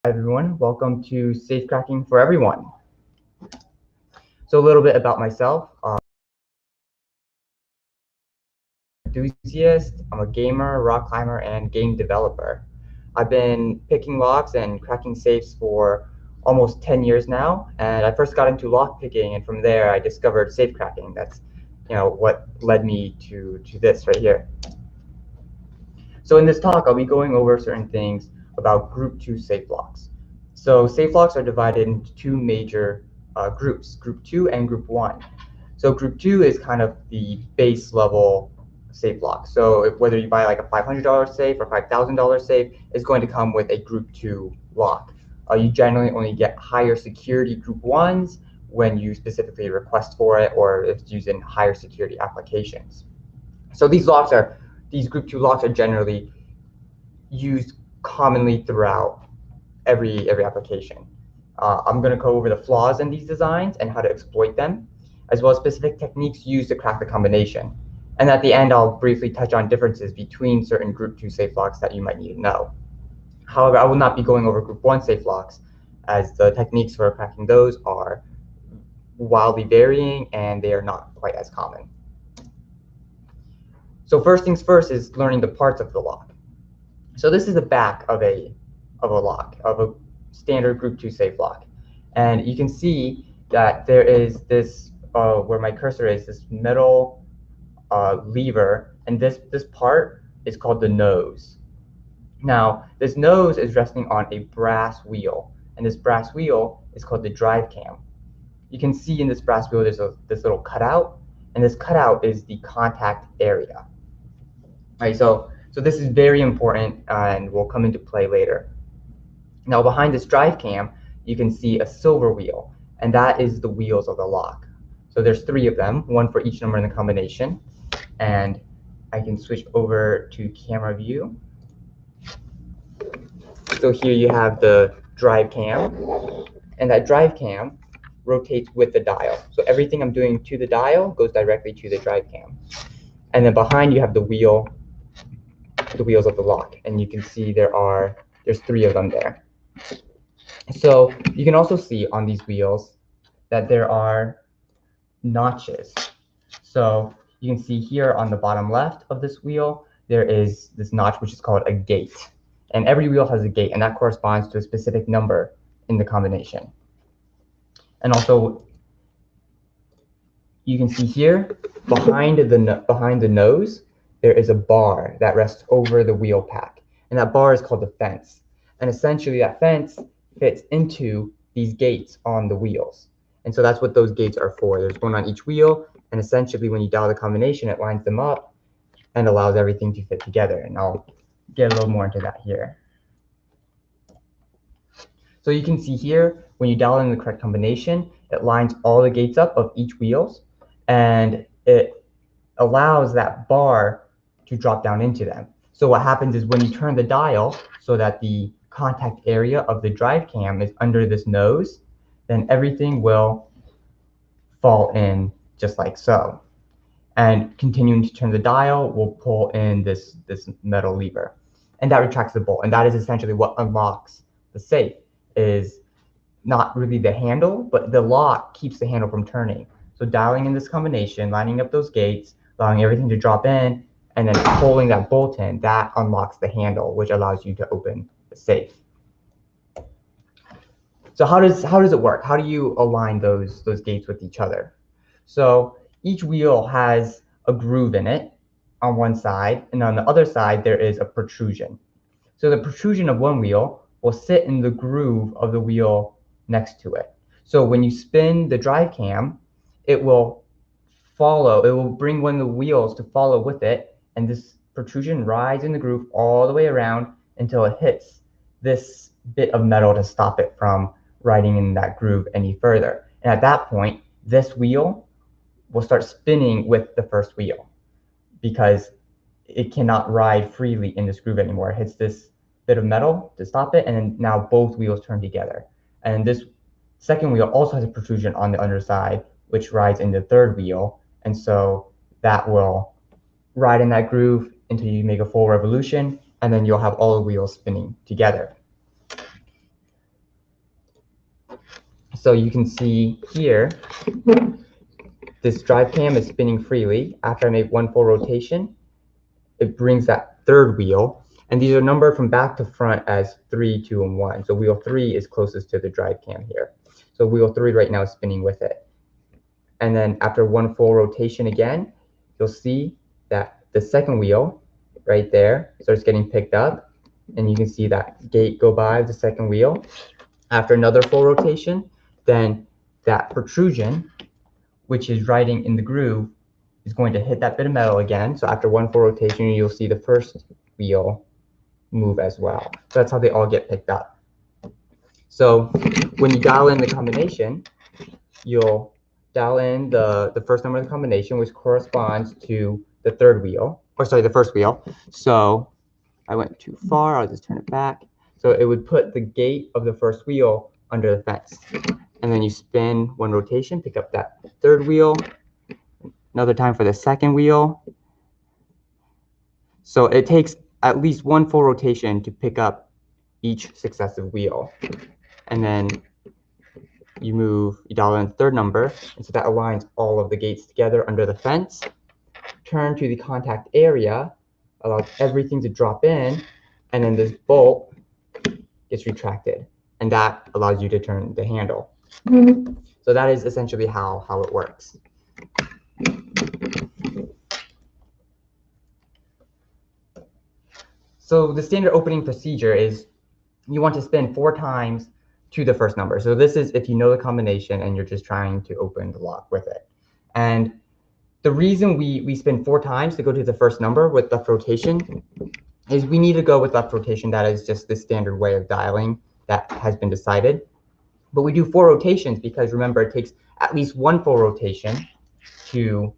Hi everyone, welcome to Safecracking for Everyone. So a little bit about myself. Enthusiast, I'm a gamer, rock climber, and game developer. I've been picking locks and cracking safes for almost 10 years now, and I first got into lock picking, and from there I discovered safecracking. That's what led me to this right here. So in this talk, I'll be going over certain things about Group 2 safe locks. So safe locks are divided into two major groups, Group 2 and Group 1. So Group 2 is kind of the base level safe lock. So whether you buy like a $500 safe or $5,000 safe, it's going to come with a Group 2 lock. You generally only get higher security Group 1s when you specifically request for it or if it's used in higher security applications. So these Group 2 locks are generally used commonly throughout every application. I'm going to go over the flaws in these designs and how to exploit them, as well as specific techniques used to crack the combination. And at the end, I'll briefly touch on differences between certain Group 2 safe locks that you might need to know. However, I will not be going over Group 1 safe locks, as the techniques for cracking those are wildly varying and they are not quite as common. So first things first is learning the parts of the lock. So this is the back of a lock, of a standard Group 2 safe lock. And you can see that there is this, where my cursor is, this metal lever, and this part is called the nose. Now, this nose is resting on a brass wheel, and this brass wheel is called the drive cam. You can see in this brass wheel there's this little cutout, and this cutout is the contact area. All right, so this is very important and will come into play later. Now behind this drive cam, you can see a silver wheel, and that is the wheels of the lock. So there's three of them, one for each number in the combination. And I can switch over to camera view. So here you have the drive cam, and that drive cam rotates with the dial. So everything I'm doing to the dial goes directly to the drive cam. And then behind you have the wheels of the lock, and you can see there's three of them there. So you can also see on these wheels that there are notches. So you can see here on the bottom left of this wheel, there is this notch which is called a gate. And every wheel has a gate, and that corresponds to a specific number in the combination. And also, you can see here, behind the nose, there is a bar that rests over the wheel pack. And that bar is called the fence. And essentially, that fence fits into these gates on the wheels. And so that's what those gates are for. There's one on each wheel, and essentially when you dial the combination, it lines them up and allows everything to fit together. And I'll get a little more into that here. So you can see here, when you dial in the correct combination, it lines all the gates up of each wheels, and it allows that bar to drop down into them. So what happens is when you turn the dial so that the contact area of the drive cam is under this nose, then everything will fall in just like so. And continuing to turn the dial will pull in this metal lever. And that retracts the bolt. And that is essentially what unlocks the safe, is not really the handle, but the lock keeps the handle from turning. So dialing in this combination, lining up those gates, allowing everything to drop in, and then pulling that bolt in, that unlocks the handle, which allows you to open the safe. So how does it work? How do you align those gates with each other? So each wheel has a groove in it on one side, and on the other side there is a protrusion. So the protrusion of one wheel will sit in the groove of the wheel next to it. So when you spin the drive cam, it will bring one of the wheels to follow with it, and this protrusion rides in the groove all the way around until it hits this bit of metal to stop it from riding in that groove any further. And at that point, this wheel will start spinning with the first wheel because it cannot ride freely in this groove anymore. It hits this bit of metal to stop it, and then now both wheels turn together. And this second wheel also has a protrusion on the underside, which rides in the third wheel, and so that will ride in that groove until you make a full revolution, and then you'll have all the wheels spinning together. So you can see here, this drive cam is spinning freely. After I make one full rotation, it brings that third wheel. And these are numbered from back to front as 3, 2, and 1. So wheel 3 is closest to the drive cam here. So wheel 3 right now is spinning with it. And then after one full rotation again, you'll see that the second wheel right there starts getting picked up. And you can see that gate go by the second wheel. After another full rotation, then that protrusion, which is riding in the groove, is going to hit that bit of metal again. So after one full rotation, you'll see the first wheel move as well. So that's how they all get picked up. So when you dial in the combination, you'll dial in the first number of the combination, which corresponds to the third wheel, or sorry, the first wheel. So I went too far, I'll just turn it back. So it would put the gate of the first wheel under the fence. And then you spin one rotation, pick up that third wheel, another time for the second wheel. So it takes at least one full rotation to pick up each successive wheel. And then you dial in the third number, and so that aligns all of the gates together under the fence. Turn to the contact area, allows everything to drop in, and then this bolt gets retracted, and that allows you to turn the handle. So that is essentially how it works. So the standard opening procedure is you want to spin 4 times to the first number. So this is if you know the combination and you're just trying to open the lock with it. And the reason we spin 4 times to go to the first number with left rotation is we need to go with left rotation. That is just the standard way of dialing that has been decided. But we do 4 rotations because remember, it takes at least one full rotation to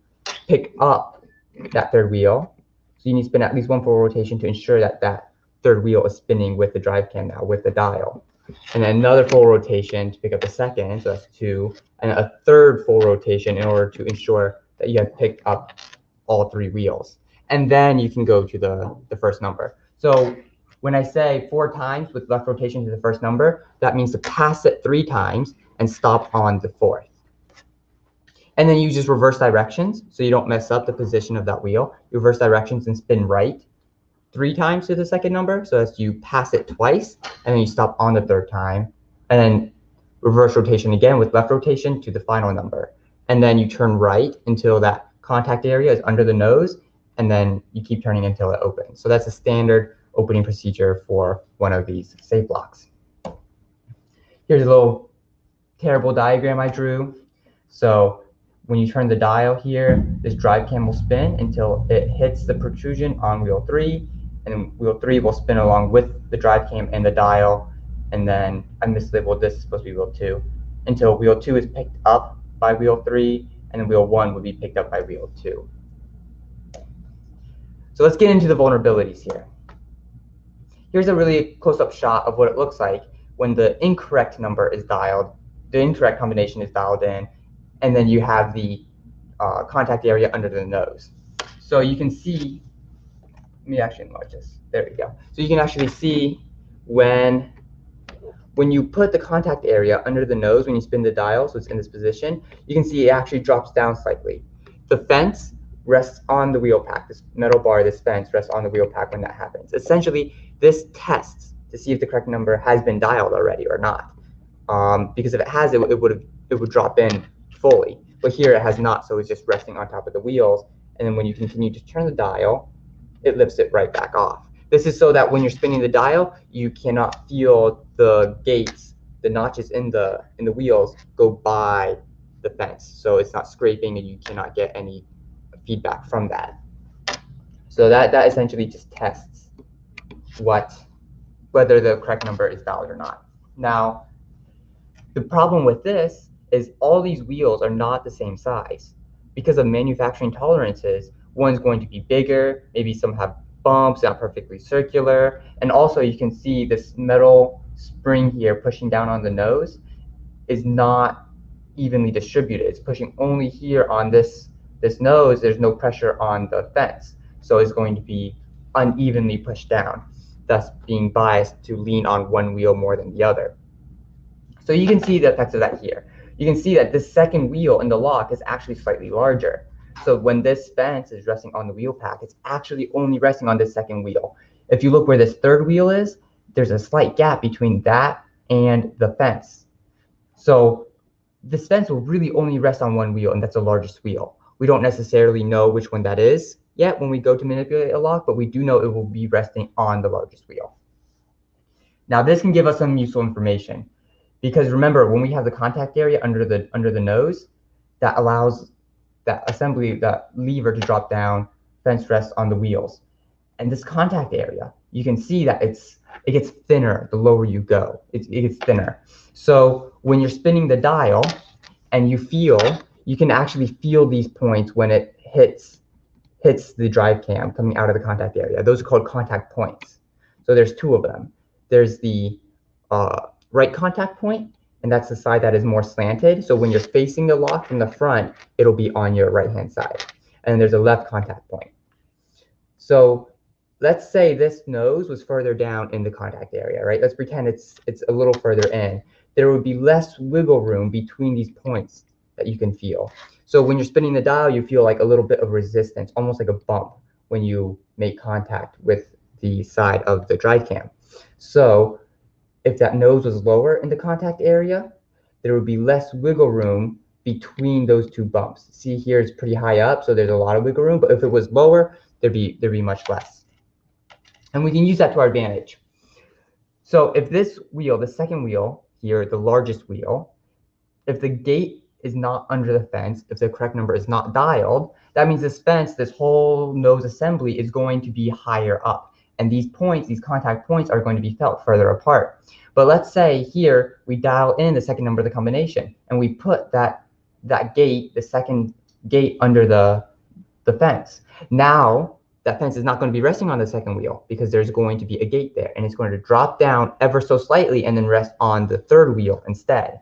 pick up that third wheel. So you need to spin at least one full rotation to ensure that that third wheel is spinning with the drive cam now, with the dial. And then another full rotation to pick up the second, so that's 2, and a third full rotation in order to ensure that you have picked up all 3 wheels. And then you can go to the first number. So when I say 4 times with left rotation to the first number, that means to pass it 3 times and stop on the 4th. And then you just reverse directions so you don't mess up the position of that wheel. You reverse directions and spin right 3 times to the second number. So as you pass it twice, and then you stop on the 3rd time, and then reverse rotation again with left rotation to the final number. And then you turn right until that contact area is under the nose, and then you keep turning until it opens. So that's a standard opening procedure for one of these safe locks. Here's a little terrible diagram I drew. So when you turn the dial here, this drive cam will spin until it hits the protrusion on wheel 3, and then wheel 3 will spin along with the drive cam and the dial, and then I mislabeled this, it's supposed to be wheel 2, until wheel 2 is picked up by wheel 3, and then wheel 1 will be picked up by wheel 2. So let's get into the vulnerabilities here. Here's a really close-up shot of what it looks like when the incorrect number is dialed, the incorrect combination is dialed in, and then you have the contact area under the nose. So you can see, let me actually enlarge this. There we go. So you can actually see when you put the contact area under the nose, when you spin the dial, so it's in this position, you can see it actually drops down slightly. The fence rests on the wheel pack. This metal bar, this fence rests on the wheel pack when that happens. Essentially, this tests to see if the correct number has been dialed already or not. Because if it has, it would drop in fully. But here it has not, so it's just resting on top of the wheels. And then when you continue to turn the dial, it lifts it right back off. This is so that when you're spinning the dial, you cannot feel the gates, the notches in the wheels go by the fence. So it's not scraping and you cannot get any feedback from that. So that essentially just tests whether the correct number is dialed or not. Now, the problem with this is all these wheels are not the same size. Because of manufacturing tolerances, one's going to be bigger, maybe some have bumps, not perfectly circular, and also you can see this metal spring here pushing down on the nose is not evenly distributed. It's pushing only here on this nose. There's no pressure on the fence, so it's going to be unevenly pushed down, thus being biased to lean on one wheel more than the other. So you can see the effects of that here. You can see that this second wheel in the lock is actually slightly larger. So when this fence is resting on the wheel pack, it's actually only resting on this second wheel. If you look where this third wheel is, there's a slight gap between that and the fence. So this fence will really only rest on one wheel, and that's the largest wheel. We don't necessarily know which one that is yet when we go to manipulate a lock, but we do know it will be resting on the largest wheel. Now this can give us some useful information, because remember, when we have the contact area under the nose, that allows that assembly, that lever, to drop down, fence rest on the wheels. And this contact area, you can see that it gets thinner the lower you go. It gets thinner. So when you're spinning the dial and you can actually feel these points when it hits the drive cam coming out of the contact area. Those are called contact points. So there's two of them. There's the right contact point, and that's the side that is more slanted. So when you're facing the lock from the front, it'll be on your right-hand side. And there's a left contact point. So let's say this nose was further down in the contact area, right? Let's pretend it's a little further in. There would be less wiggle room between these points that you can feel. So when you're spinning the dial, you feel like a little bit of resistance, almost like a bump when you make contact with the side of the drive cam. So if that nose was lower in the contact area, there would be less wiggle room between those two bumps. See here, it's pretty high up, so there's a lot of wiggle room, but if it was lower, there'd be much less. And we can use that to our advantage. So if this wheel, the second wheel here, the largest wheel, if the gate is not under the fence, if the correct number is not dialed, that means this fence, this whole nose assembly, is going to be higher up. And these points, these contact points, are going to be felt further apart. But let's say here we dial in the second number of the combination, and we put that gate, the second gate, under the fence. Now that fence is not going to be resting on the second wheel because there's going to be a gate there, and it's going to drop down ever so slightly and then rest on the third wheel instead.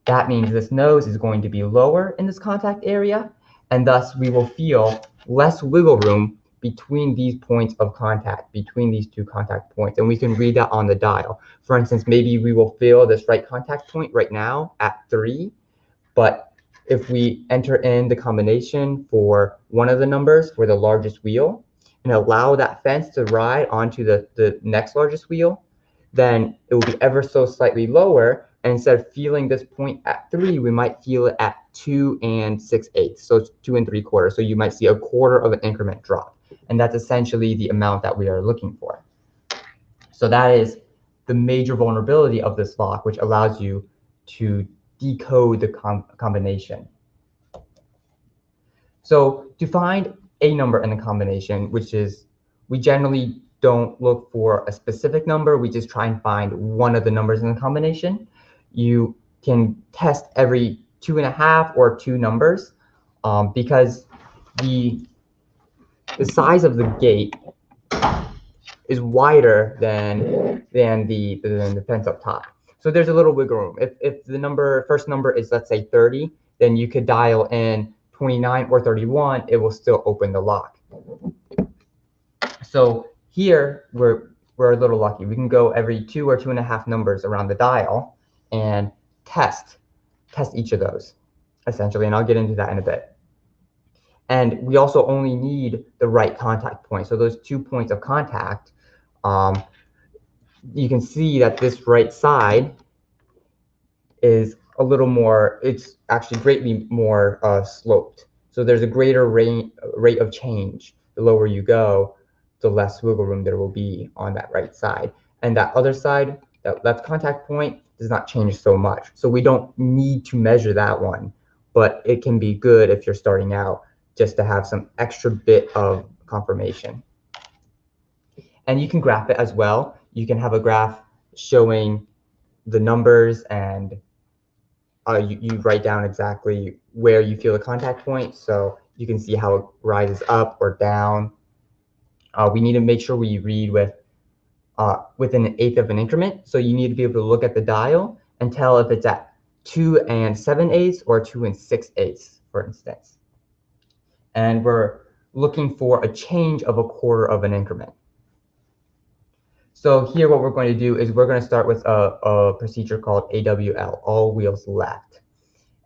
That means this nose is going to be lower in this contact area, and thus we will feel less wiggle room between these points of contact, between these two contact points, and we can read that on the dial. For instance, maybe we will feel this right contact point right now at 3, but if we enter in the combination for one of the numbers for the largest wheel and allow that fence to ride onto the next largest wheel, then it will be ever so slightly lower. And instead of feeling this point at 3, we might feel it at 2 6/8. So it's 2 3/4. So you might see a quarter of an increment drop. And that's essentially the amount that we are looking for. So that is the major vulnerability of this lock, which allows you to decode the combination. So to find a number in the combination, which is, we generally don't look for a specific number, we just try and find one of the numbers in the combination. You can test every 2.5 or 2 numbers because the size of the gate is wider than the fence up top. So there's a little wiggle room. If the first number is, let's say, 30, then you could dial in 29 or 31, it will still open the lock. So here we're a little lucky. We can go every 2 or 2.5 numbers around the dial and test each of those, essentially, and I'll get into that in a bit. And we also only need the right contact point. So those 2 points of contact, you can see that this right side is a little more, it's actually greatly more sloped. So there's a greater rate of change. The lower you go, the less wiggle room there will be on that right side. And that other side, that left contact point, does not change so much. So we don't need to measure that one, but it can be good if you're starting out just to have some extra bit of confirmation. And you can graph it as well. You can have a graph showing the numbers, and you write down exactly where you feel the contact point, so you can see how it rises up or down. We need to make sure we read within 1/8 of an increment, so you need to be able to look at the dial and tell if it's at 2 7/8 or 2 6/8, for instance. And we're looking for a change of 1/4 of an increment. So here what we're going to do is we're going to start with a procedure called AWL, all wheels left.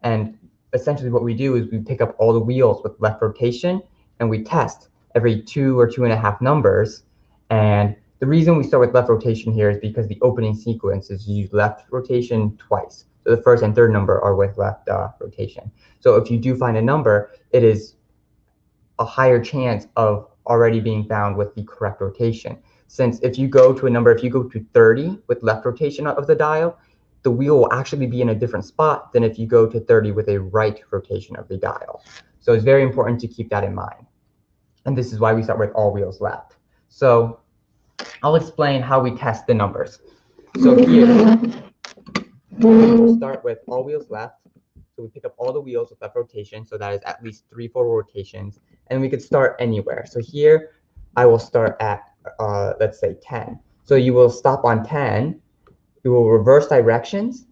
And essentially what we do is we pick up all the wheels with left rotation and we test every 2 or 2.5 numbers. And the reason we start with left rotation here is because the opening sequence is you use left rotation twice. So the first and third number are with left rotation. So if you do find a number, it is a higher chance of already being found with the correct rotation. Since if you go to a number, if you go to 30 with left rotation of the dial, the wheel will actually be in a different spot than if you go to 30 with a right rotation of the dial. So it's very important to keep that in mind. And this is why we start with all wheels left. So I'll explain how we test the numbers. So here, we'll start with all wheels left. So we pick up all the wheels with left rotation, so that is at least 3 full rotations, and we could start anywhere. So here, I will start at, let's say 10. So you will stop on 10, you will reverse directions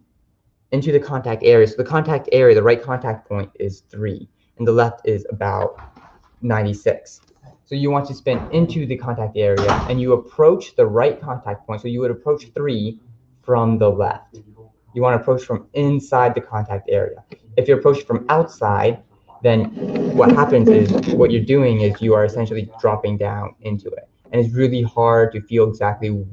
into the contact area. So the contact area, the right contact point is 3, and the left is about 96. So you want to spin into the contact area, and you approach the right contact point. So you would approach 3 from the left. You want to approach from inside the contact area. If you approach from outside, then what happens is what you're doing is you are essentially dropping down into it. And it's really hard to feel exactly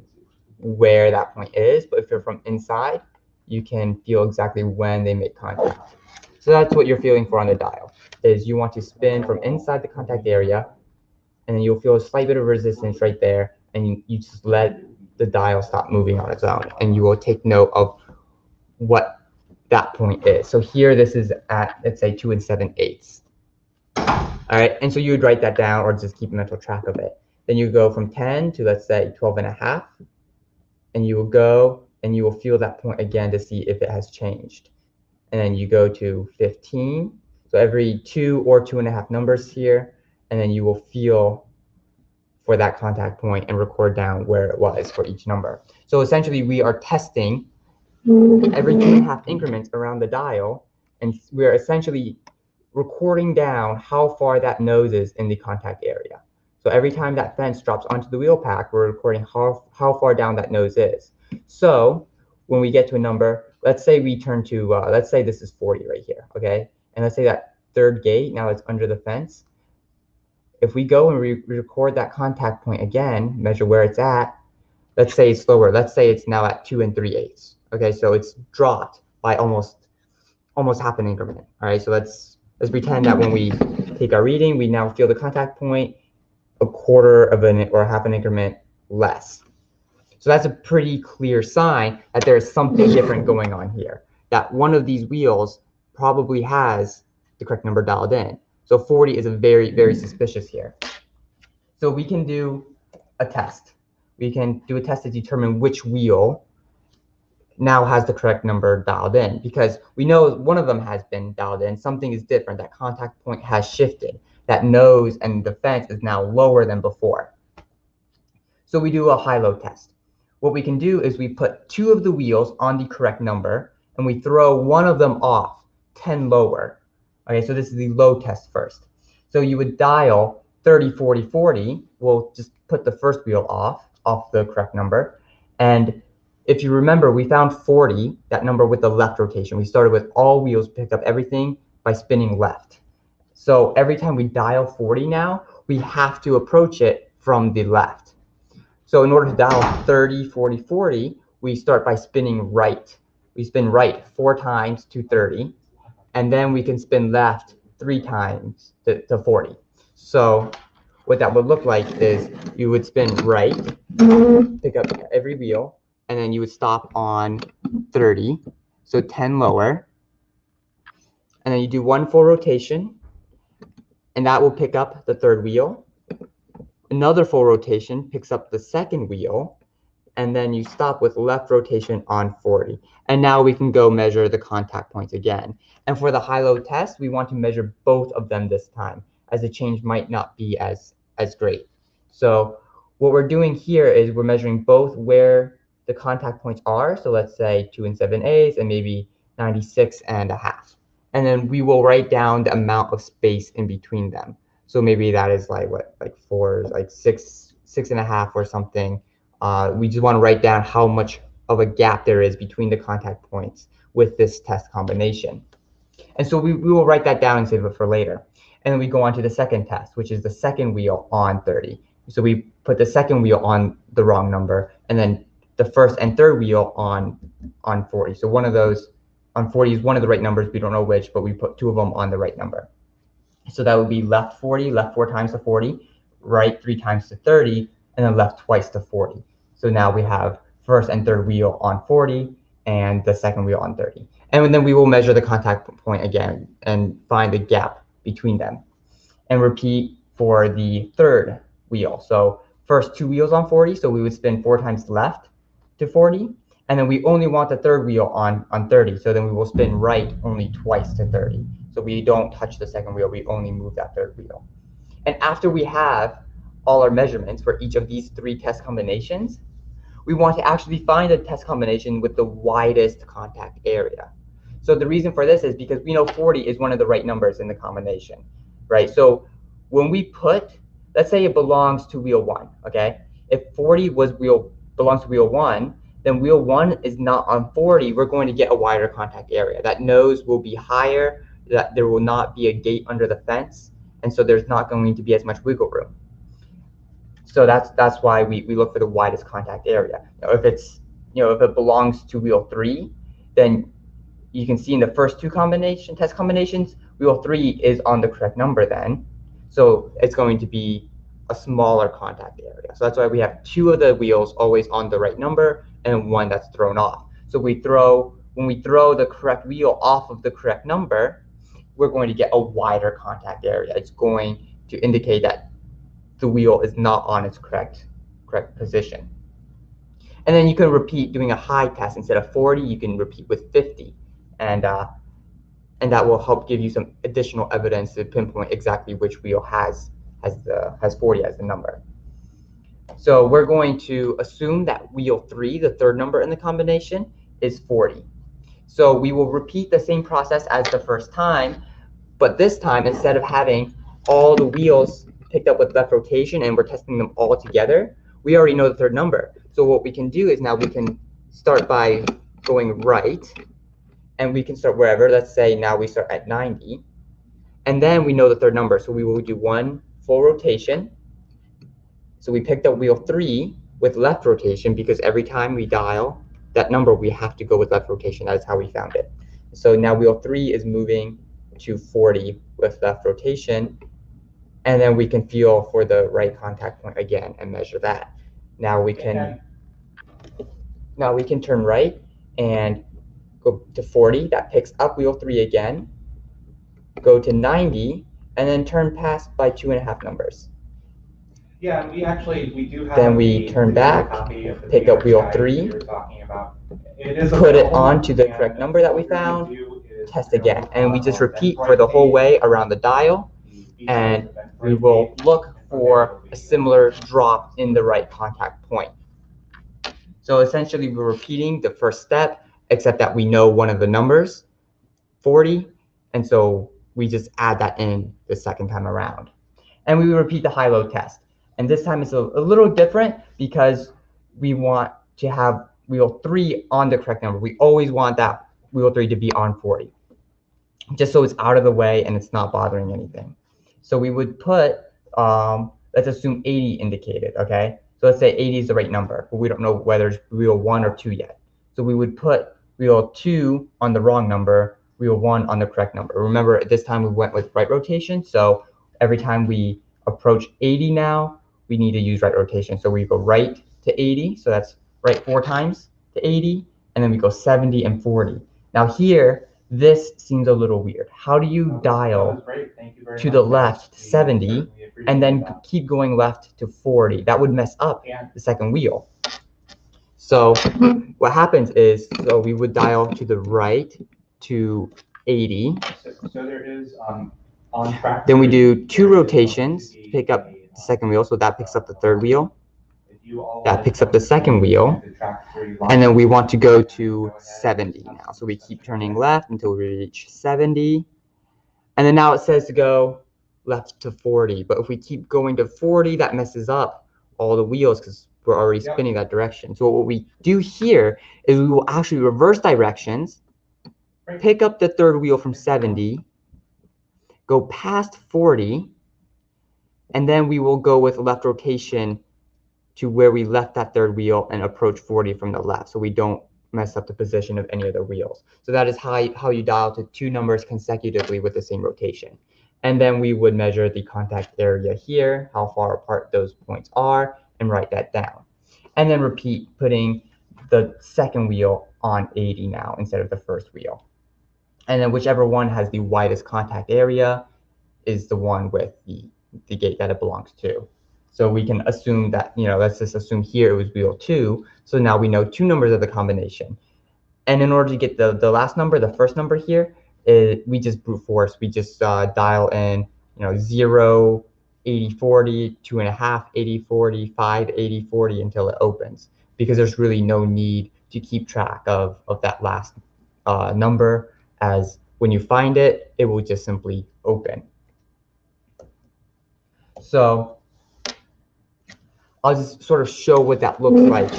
where that point is, but if you're from inside, you can feel exactly when they make contact. So that's what you're feeling for on the dial, is you want to spin from inside the contact area, and then you'll feel a slight bit of resistance right there, and you just let the dial stop moving on its own, and you will take note of what that point is. So here this is at, let's say, 2 7/8. All right, and so you would write that down or just keep a mental track of it. Then you go from 10 to, let's say, 12.5, and you will go and you will feel that point again to see if it has changed. And then you go to 15, so every 2 or 2.5 numbers here, and then you will feel for that contact point and record down where it was for each number. So essentially we are testing every 2.5 increments around the dial, and we're essentially recording down how far that nose is in the contact area. So every time that fence drops onto the wheel pack, we're recording how far down that nose is. So when we get to a number, let's say we turn to, let's say this is 40 right here, okay? And let's say that third gate, now it's under the fence. If we go and record that contact point again, measure where it's at, let's say it's slower. Let's say it's now at 2 3/8. Okay, so it's dropped by almost half an increment. All right, so let's pretend that when we take our reading, we now feel the contact point a quarter of an or half an increment less. So that's a pretty clear sign that there is something different going on here. That one of these wheels probably has the correct number dialed in. So 40 is a very, very suspicious here. So we can do a test. We can do a test to determine which wheel now has the correct number dialed in, because we know one of them has been dialed in. Something is different. That contact point has shifted. That nose and the fence is now lower than before. So we do a high-low test. What we can do is we put 2 of the wheels on the correct number, and we throw one of them off 10 lower. Okay, so this is the low test first. So you would dial 30, 40, 40. We'll just put the first wheel off the correct number. And if you remember, we found 40, that number with the left rotation. We started with all wheels, picked up everything by spinning left. So every time we dial 40 now, we have to approach it from the left. So in order to dial 30, 40, 40, we start by spinning right. We spin right 4 times to 30, and then we can spin left 3 times to 40. So what that would look like is you would spin right, pick up every wheel, and then you would stop on 30, so 10 lower, and then you do 1 full rotation, and that will pick up the third wheel. Another full rotation picks up the second wheel, and then you stop with left rotation on 40. And now we can go measure the contact points again. And for the high-low test, we want to measure both of them this time, as the change might not be as great. So what we're doing here is we're measuring both where the contact points are. So let's say 2 7/8 and maybe 96.5. And then we will write down the amount of space in between them. So maybe that is like what, like 4, like 6.5 or something we just want to write down how much of a gap there is between the contact points with this test combination. And so we will write that down and save it for later. And then we go on to the second test, which is the second wheel on 30. So we put the second wheel on the wrong number, and then the first and third wheel on 40. So one of those on 40 is one of the right numbers. We don't know which, but we put two of them on the right number. So that would be left 40, left 4 times to 40, right 3 times to 30, and then left twice to 40. So now we have first and third wheel on 40 and the second wheel on 30. And then we will measure the contact point again and find the gap between them. And repeat for the third wheel. So first 2 wheels on 40, so we would spin 4 times left to 40. And then we only want the third wheel on 30, so then we will spin right only twice to 30. So we don't touch the second wheel, we only move that third wheel. And after we have all our measurements for each of these 3 test combinations, we want to actually find a test combination with the widest contact area. So the reason for this is because we know 40 is one of the right numbers in the combination, right? So when we put, let's say it belongs to wheel 1, okay? If 40 belongs to wheel 1, then wheel 1 is not on 40, we're going to get a wider contact area. That nose will be higher, that there will not be a gate under the fence, and so there's not going to be as much wiggle room. So that's why we look for the widest contact area. Now, if it belongs to wheel 3, then you can see in the first 2 test combinations, wheel 3 is on the correct number then. So it's going to be a smaller contact area. So that's why we have 2 of the wheels always on the right number and 1 that's thrown off. So when we throw the correct wheel off of the correct number, we're going to get a wider contact area. It's going to indicate that the wheel is not on its correct position. And then you can repeat doing a high test. Instead of 40, you can repeat with 50. And that will help give you some additional evidence to pinpoint exactly which wheel has 40 as the number. So we're going to assume that wheel 3, the third number in the combination, is 40. So we will repeat the same process as the first time, but this time, instead of having all the wheels picked up with left rotation and we're testing them all together, we already know the third number. So what we can do is now we can start by going right, and we can start wherever. Let's say now we start at 90, and then we know the third number. So we will do 1 full rotation. So we picked up wheel 3 with left rotation because every time we dial that number, we have to go with left rotation. That is how we found it. So now wheel 3 is moving to 40 with left rotation, and then we can feel for the right contact point again and measure that. Now we can turn right and go to 40. That picks up wheel 3 again. Go to 90, and then turn past by 2.5 numbers. Yeah, we do have. Then we turn back, pick up wheel 3, put it onto the correct number that we found, test again, and we just repeat for the whole way around the dial, and we will look for a similar drop in the right contact point. So essentially, we're repeating the first step, except that we know one of the numbers, 40, and so we just add that in the second time around. And we repeat the high-low test. And this time it's a little different because we want to have wheel 3 on the correct number. We always want that wheel 3 to be on 40, just so it's out of the way and it's not bothering anything. So we would put, let's assume 80 indicated, okay? So let's say 80 is the right number, but we don't know whether it's wheel 1 or 2 yet. So we would put wheel 2 on the wrong number, wheel 1 on the correct number. Remember, at this time we went with right rotation, so every time we approach 80 now, we need to use right rotation. So we go right to 80, so that's right 4 times to 80, and then we go 70 and 40. Now here, this seems a little weird. How do you dial to the left 70 and then keep going left to 40? That would mess up the second wheel. So what happens is, so we would dial to the right to 80. So there is on track. Then we do 2 rotations to pick up the second wheel, so that picks up the third wheel. That picks up the second wheel, and then we want to go to 70 now. So we keep turning left until we reach 70, and then now it says to go left to 40. But if we keep going to 40, that messes up all the wheels because we're already spinning that direction. So what we do here is we will actually reverse directions, pick up the third wheel from 70, go past 40, and then we will go with left rotation to where we left that third wheel and approach 40 from the left, so we don't mess up the position of any of the wheels. So that is how you dial to two numbers consecutively with the same rotation. And then we would measure the contact area here, how far apart those points are, and write that down. And then repeat, putting the second wheel on 80 now instead of the first wheel. And then whichever one has the widest contact area is the one with the gate that it belongs to. So we can assume that, let's just assume here it was wheel 2. So now we know two numbers of the combination. And in order to get the last number, the first number here, we just brute force. We just dial in, 0, 80, 40, 2.5, 80, 40, 5, 80, 40 until it opens, because there's really no need to keep track of that last number, as when you find it, it will just simply open. So I'll just sort of show what that looks like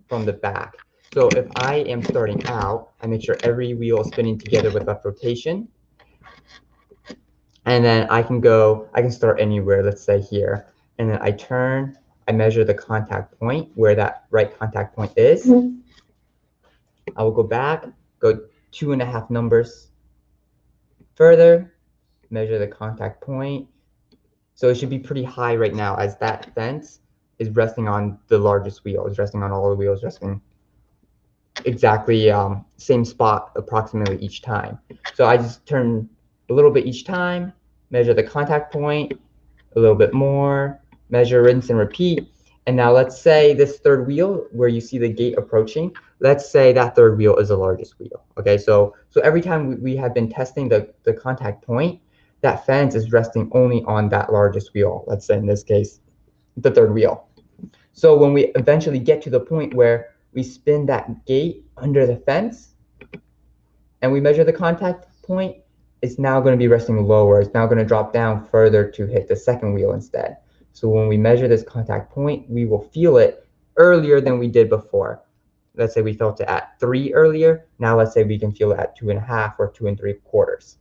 from the back. So if I am starting out, I make sure every wheel is spinning together with left rotation. And then I can start anywhere, let's say here. And then I turn, I measure the contact point, where that right contact point is. I will go back, go 2.5 numbers further, measure the contact point. So it should be pretty high right now, as that fence is resting on the largest wheel, is resting on all the wheels, resting exactly same spot approximately each time. So I just turn a little bit each time, measure the contact point, a little bit more, measure, rinse, and repeat. And now let's say this third wheel, where you see the gate approaching, let's say that third wheel is the largest wheel. Okay, so every time we have been testing the contact point, that fence is resting only on that largest wheel. Let's say in this case, the third wheel. So when we eventually get to the point where we spin that gate under the fence and we measure the contact point, it's now going to be resting lower. It's now going to drop down further to hit the second wheel instead. So when we measure this contact point, we will feel it earlier than we did before. Let's say we felt it at 3 earlier. Now let's say we can feel it at 2.5 or 2 3/4.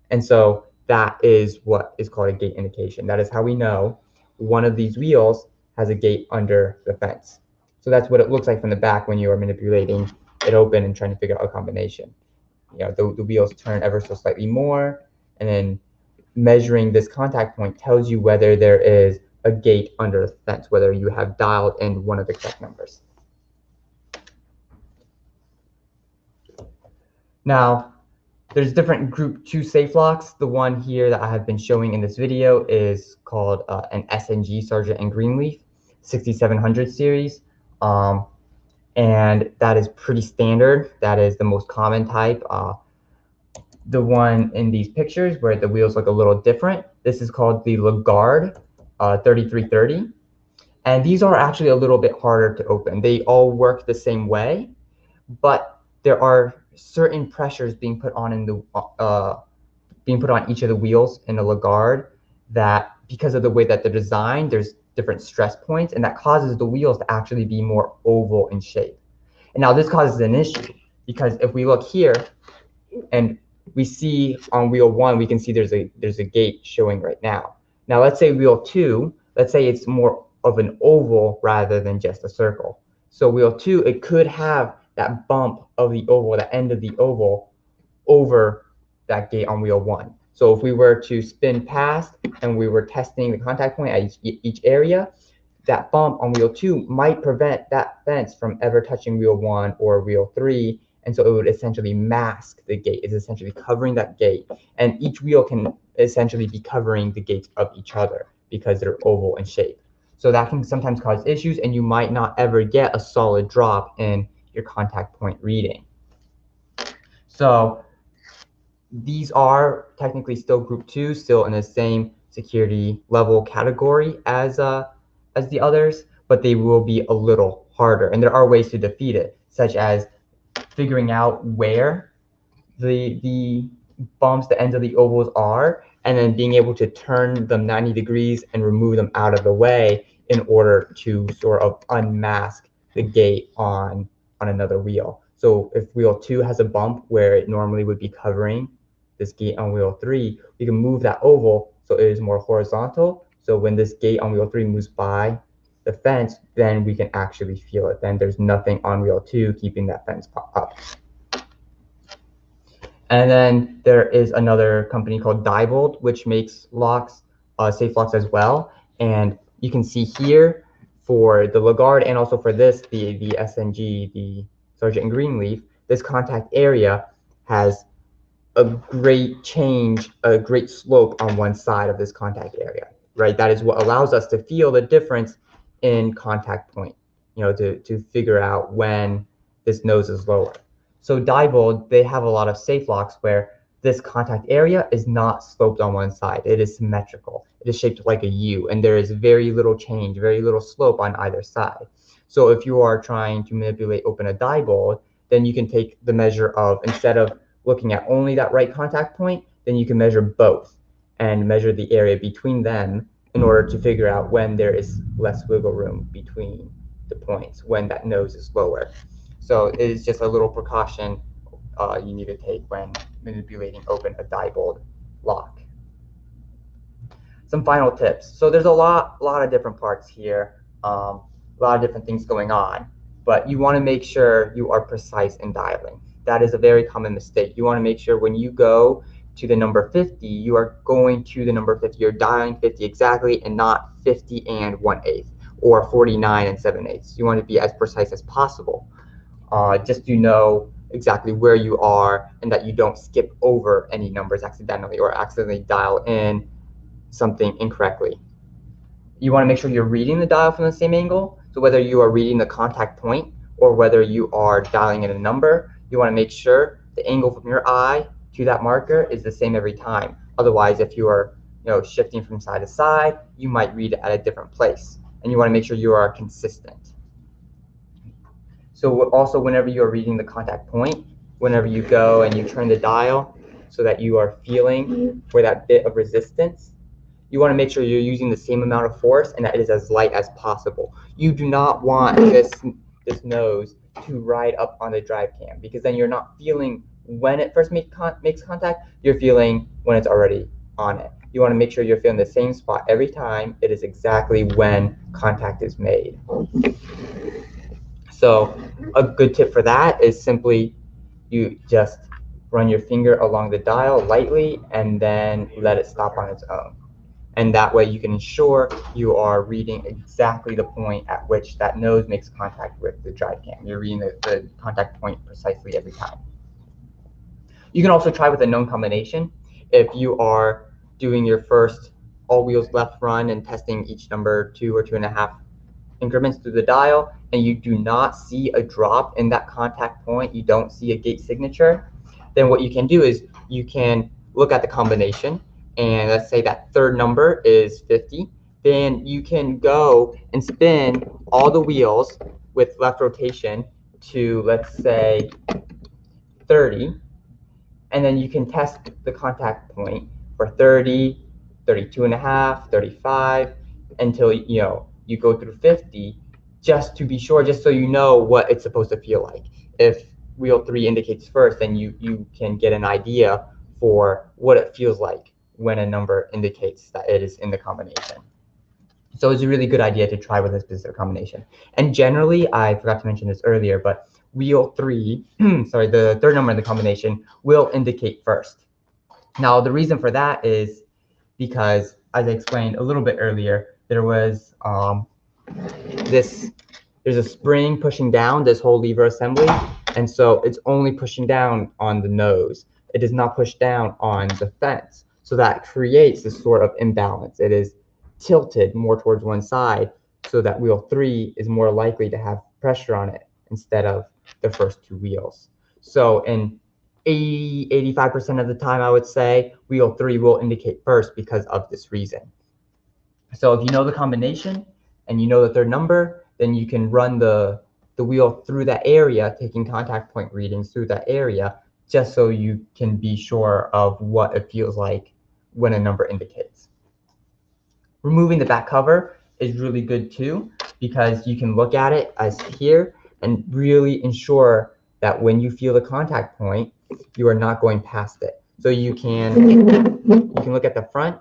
And so that is what is called a gate indication. That is how we know one of these wheels has a gate under the fence. So that's what it looks like from the back when you are manipulating it open and trying to figure out a combination. The wheels turn ever so slightly more, and then measuring this contact point tells you whether there is a gate under the fence, whether you have dialed in one of the correct numbers. Now, there's different group 2 safe locks. The one here that I have been showing in this video is called an SNG, Sargent and Greenleaf 6700 series. And that is pretty standard. That is the most common type. The one in these pictures where the wheels look a little different, this is called the Lagarde 3330. And these are actually a little bit harder to open. They all work the same way, but there are certain pressures being put on each of the wheels in the Lagarde, that because of the way that they're designed, there's different stress points, and that causes the wheels to actually be more oval in shape. And now this causes an issue, because if we look here and we see on wheel 1, we can see there's a gate showing right now. Now let's say wheel 2, let's say it's more of an oval rather than just a circle. So wheel 2, it could have that bump of the oval, the end of the oval, over that gate on wheel 1. So if we were to spin past and we were testing the contact point at each area, that bump on wheel 2 might prevent that fence from ever touching wheel 1 or wheel 3. And so it would essentially mask the gate. It's essentially covering that gate. And each wheel can essentially be covering the gates of each other because they're oval in shape. So that can sometimes cause issues, and you might not ever get a solid drop in your contact point reading. So these are technically still group 2, still in the same security level category as the others, but they will be a little harder. And there are ways to defeat it, such as figuring out where the bumps, the ends of the ovals are, and then being able to turn them 90 degrees and remove them out of the way in order to sort of unmask the gate on another wheel. So if wheel 2 has a bump where it normally would be covering this gate on wheel 3, we can move that oval so it is more horizontal. So when this gate on wheel 3 moves by the fence, then we can actually feel it. Then there's nothing on wheel 2 keeping that fence up. And then there is another company called Diebold, which makes locks, safe locks as well. And you can see here for the Lagarde and also for this, the SNG, the Sergeant and Greenleaf, this contact area has a great change, a great slope on one side of this contact area, right? That is what allows us to feel the difference in contact point, to figure out when this nose is lower. So Diebold, they have a lot of safe locks where this contact area is not sloped on one side. It is symmetrical. It is shaped like a U, and there is very little change, very little slope on either side. So if you are trying to manipulate open a Diebold, then you can take the measure of, instead of looking at only that right contact point, then you can measure both and measure the area between them in order to figure out when there is less wiggle room between the points, when that nose is lower. So it is just a little precaution you need to take when manipulating open a Diebold lock. Some final tips. So there's a lot of different parts here, a lot of different things going on, but you want to make sure you are precise in dialing. That is a very common mistake. You want to make sure when you go to the number 50, you are going to the number 50. You're dialing 50 exactly and not 50 and 1/8 or 49 and 7/8. You want to be as precise as possible, just to know exactly where you are and that you don't skip over any numbers accidentally or accidentally dial in something incorrectly. You want to make sure you're reading the dial from the same angle. So whether you are reading the contact point or whether you are dialing in a number, you want to make sure the angle from your eye to that marker is the same every time. Otherwise, if you are shifting from side to side, you might read it at a different place. And you want to make sure you are consistent. So also, whenever you are reading the contact point, whenever you go and you turn the dial so that you are feeling for that bit of resistance, you want to make sure you're using the same amount of force and that it is as light as possible. You do not want this nose to ride up on the drive cam, because then you're not feeling when it first makes contact, you're feeling when it's already on it. You want to make sure you're feeling the same spot every time. It is exactly when contact is made. So a good tip for that is simply you just run your finger along the dial lightly and then let it stop on its own. And that way you can ensure you are reading exactly the point at which that nose makes contact with the drive cam. You're reading the contact point precisely every time. You can also try with a known combination. If you are doing your first all wheels left run and testing each number 2 or 2.5 increments through the dial, and you do not see a drop in that contact point, you don't see a gate signature, then what you can do is you can look at the combination, and let's say that third number is 50, then you can go and spin all the wheels with left rotation to, let's say, 30, and then you can test the contact point for 30, 32.5, 35, until you go through 50, just to be sure, just so you know what it's supposed to feel like. If wheel 3 indicates first, then you can get an idea for what it feels like when a number indicates that it is in the combination. So it's a really good idea to try with this specific combination. And generally, I forgot to mention this earlier, but wheel 3, sorry, the third number in the combination will indicate first. Now, the reason for that is because, as I explained a little bit earlier, there's a spring pushing down this whole lever assembly, and so it's only pushing down on the nose. It does not push down on the fence. So that creates this sort of imbalance. It is tilted more towards one side so that wheel 3 is more likely to have pressure on it instead of the first two wheels. So in 85% of the time, I would say wheel 3 will indicate first because of this reason. So if you know the combination and you know the third number, then you can run the wheel through that area, taking contact point readings through that area, just so you can be sure of what it feels like when a number indicates. Removing the back cover is really good too, because you can look at it as here and really ensure that when you feel the contact point, you are not going past it. So you can look at the front,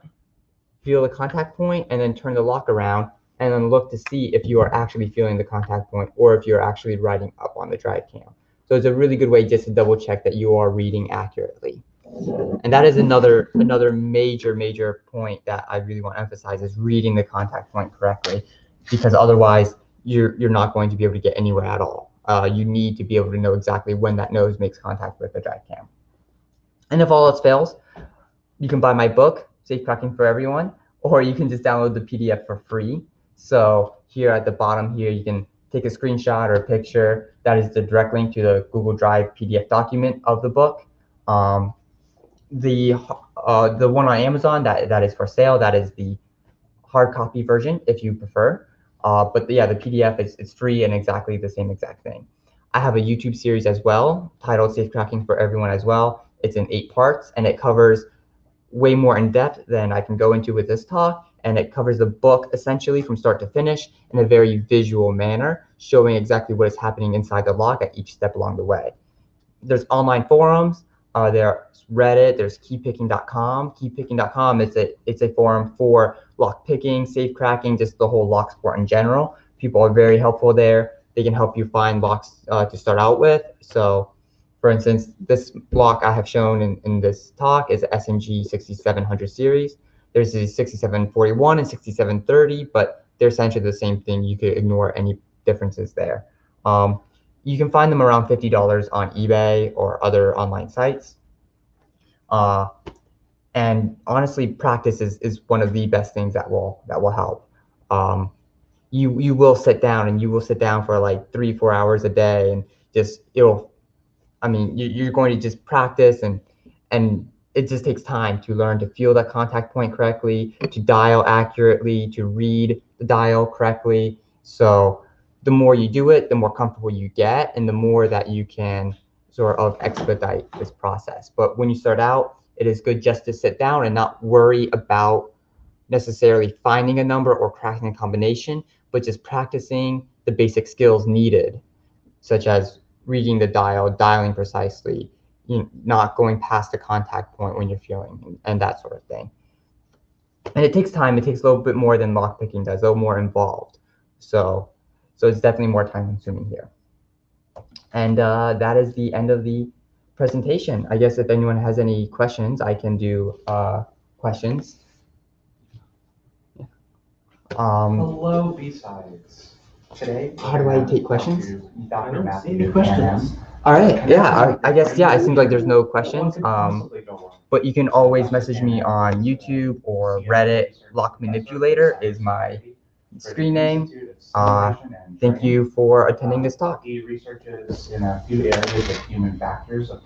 feel the contact point, and then turn the lock around and then look to see if you are actually feeling the contact point or if you're actually writing up on the drive cam. So it's a really good way just to double check that you are reading accurately. And that is another major point that I really want to emphasize, is reading the contact point correctly, because otherwise you're not going to be able to get anywhere at all. You need to be able to know exactly when that nose makes contact with the drive cam. And if all else fails, you can buy my book, Safecracking for Everyone, or you can just download the PDF for free. So here at the bottom here, you can take a screenshot or a picture. That is the direct link to the Google Drive PDF document of the book. The one on Amazon that is for sale, that is the hard copy version if you prefer. But yeah, the PDF is free and exactly the same exact thing. I have a YouTube series as well titled Safecracking for Everyone as well. It's in 8 parts and it covers way more in depth than I can go into with this talk. And it covers the book essentially from start to finish in a very visual manner, showing exactly what is happening inside the lock at each step along the way. There's online forums, there's Reddit, there's keypicking.com. Keypicking.com is it's a forum for lock picking, safe cracking, just the whole lock sport in general. People are very helpful there. They can help you find locks to start out with. So for instance, this lock I have shown in this talk is a SMG 6700 series. There's a 6741 and 6730, but they're essentially the same thing. You could ignore any differences there. You can find them around $50 on eBay or other online sites. And honestly, practice is one of the best things that will help. You will sit down and you will sit down for like 3-4 hours a day, and just you're going to just practice, and it just takes time to learn to feel that contact point correctly, to dial accurately, to read the dial correctly. So the more you do it, the more comfortable you get, and the more that you can sort of expedite this process. But when you start out, it is good just to sit down and not worry about necessarily finding a number or cracking a combination, but just practicing the basic skills needed, such as reading the dial, dialing precisely, not going past the contact point when you're feeling, and that sort of thing. And it takes time. It takes a little bit more than lockpicking does, a little more involved. So it's definitely more time consuming here. And that is the end of the presentation. I guess if anyone has any questions, I can do questions. Hello, B-Sides. Today, how do I take questions? Dr. Matthew questions. All right, yeah, I guess, yeah, it seems like there's no questions. But you can always message me on YouTube or Reddit. Lock Manipulator is my screen name. Thank you for attending this talk. He researches in a few areas of human factors of